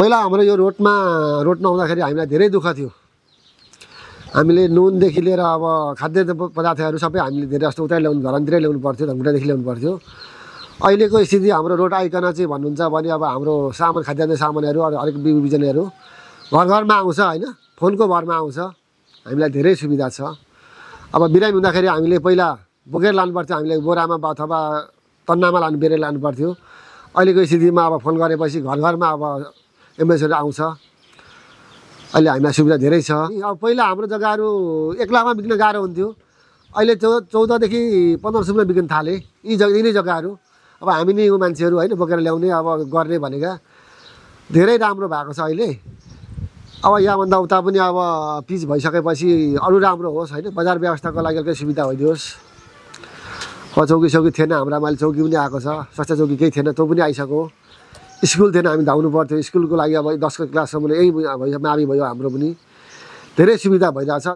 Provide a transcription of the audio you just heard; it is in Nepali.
पहिला हाम्रो यो रोड नहुँदाखेरि हामीलाई धेरै दुःख थियो। हामीले नुनदेखि लिएर अब खाद्य पदार्थहरू सबै हामीले धेरै जस्तो उतै ल्याउनु घरतिरै ल्याउनु पर्थ्यो, धनकुटादेखि ल्याउनु पर्थ्यो। अहिलेको स्थिति हाम्रो रोड आइकन चाहिँ भन्नुहुन्छ भने अब हाम्रो सामान खाद्यान्न सामानहरू अलिक बिउबिजनहरू घर घरमा आउँछ होइन, फोनको भरमा आउँछ। हामीलाई धेरै सुविधा छ। अब बिरामी हुँदाखेरि हामीले पहिला बोकेर लानुपर्थ्यो, हामीले बोरामा अथवा तन्नामा बेरेर लानुपर्थ्यो। अहिलेको स्थितिमा अब फोन गरेपछि घर घरमा अब एम्बुलेन्सहरू आउँछ। अहिले हामीलाई सुविधा धेरै छ। अब पहिला हाम्रो जग्गाहरू 1 लाखमा बिक्न गाह्रो हुन्थ्यो, अहिले 14देखि 1500मा बिक्न थाले यिनै जग्गाहरू। अब हामी नै यो मान्छेहरू होइन बोकेर ल्याउने अब गर्ने भनेका धेरै राम्रो भएको छ अहिले। अब यहाँभन्दा उता पनि अब पिच भइसकेपछि अरू राम्रो होस् होइन, बजार व्यवस्थाको लागि अलिकति सुविधा भइदियोस्। अब चौकी थिएन, हाम्रो अहिले चौकी पनि आएको छ, स्वास्थ्य चौकी केही थिएन, त्यो पनि आइसक्यो। स्कुल थिएन, हामी धाउनु पर्थ्यो स्कुलको लागि। अब 10को क्लाससम्म यही भयो, मावि भयो, हाम्रो पनि धेरै सुविधा भइरहेछ।